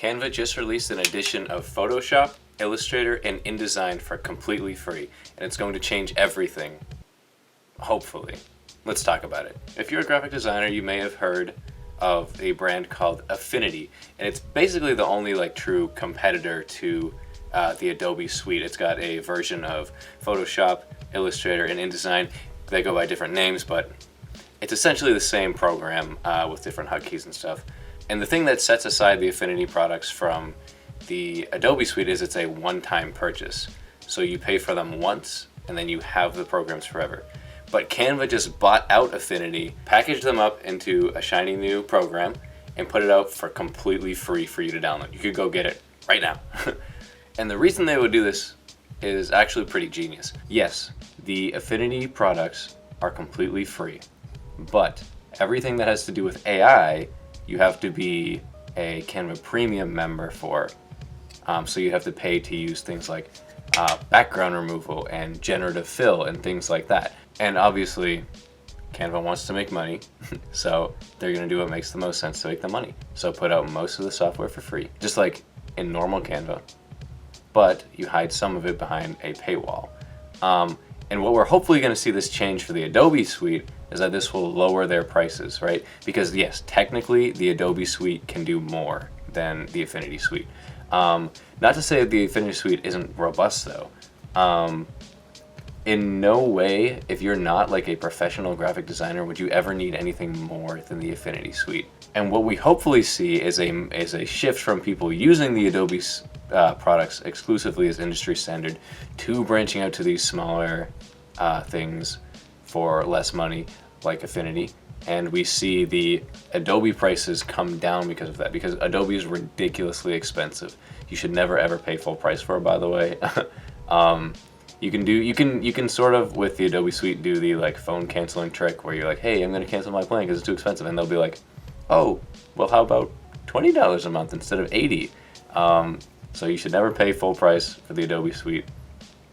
Canva just released an edition of Photoshop, Illustrator, and InDesign for completely free, and it's going to change everything. Hopefully. Let's talk about it. If you're a graphic designer, you may have heard of a brand called Affinity, and it's basically the only true competitor to the Adobe suite. It's got a version of Photoshop, Illustrator, and InDesign. They go by different names, but it's essentially the same program with different hotkeys and stuff. And the thing that sets aside the Affinity products from the Adobe suite is it's a one-time purchase. So you pay for them once, and then you have the programs forever. But Canva just bought out Affinity, packaged them up into a shiny new program, and put it out for completely free for you to download. You could go get it right now. And the reason they would do this is actually pretty genius. Yes, the Affinity products are completely free, but everything that has to do with AI, you have to be a Canva Premium member for. So you have to pay to use things like background removal and generative fill and things like that. And obviously, Canva wants to make money, so they're going to do what makes the most sense to make the money. So put out most of the software for free, just like in normal Canva, but you hide some of it behind a paywall. And what we're hopefully going to see this change for the Adobe suite is that this will lower their prices, right? Because yes, technically the Adobe suite can do more than the Affinity suite. Not to say that the Affinity suite isn't robust though. In no way, if you're not a professional graphic designer, would you ever need anything more than the Affinity suite. And what we hopefully see is a shift from people using the Adobe products exclusively as industry standard to branching out to these smaller things for less money, like Affinity. And we see the Adobe prices come down because of that, because Adobe is ridiculously expensive. You should never ever pay full price for it, by the way. You can sort of, with the Adobe suite, do the phone canceling trick where you're like, hey, I'm going to cancel my plan because it's too expensive. And they'll be like, oh, well, how about $20 a month instead of $80? So you should never pay full price for the Adobe suite.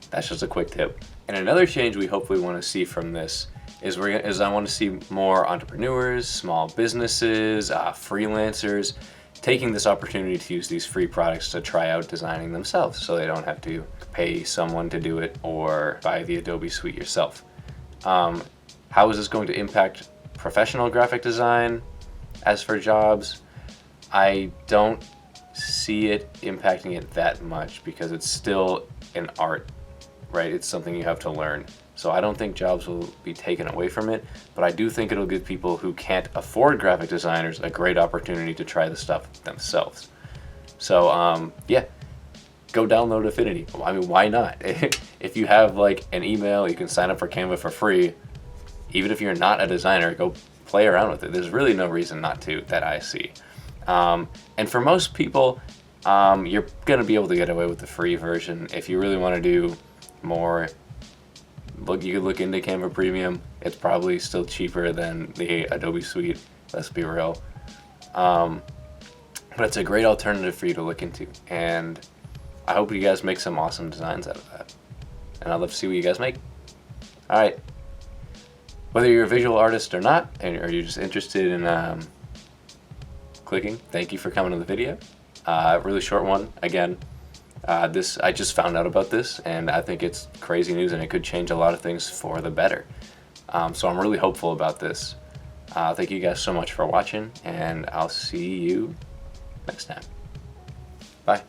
That's just a quick tip. And another change we hopefully want to see from this is I want to see more entrepreneurs, small businesses, freelancers taking this opportunity to use these free products to try out designing themselves, so they don't have to pay someone to do it or buy the Adobe suite yourself. How is this going to impact professional graphic design? As for jobs, I don't see it impacting it that much because it's still an art, right? It's something you have to learn. So I don't think jobs will be taken away from it, but I do think it'll give people who can't afford graphic designers a great opportunity to try the stuff themselves. So yeah, go download Affinity. I mean, why not? If you have an email, you can sign up for Canva for free. Even if you're not a designer, go play around with it. There's really no reason not to that I see. And for most people, you're gonna be able to get away with the free version. If you really want to do more, you could look into Canva Premium. It's probably still cheaper than the Adobe suite, let's be real. But it's a great alternative for you to look into, and I hope you guys make some awesome designs out of that. And I'd love to see what you guys make. Alright, whether you're a visual artist or not, or you're just interested in clicking, thank you for coming to the video. Really short one, again. I just found out about this, and I think it's crazy news, and it could change a lot of things for the better. So I'm really hopeful about this. Thank you guys so much for watching, and I'll see you next time. Bye.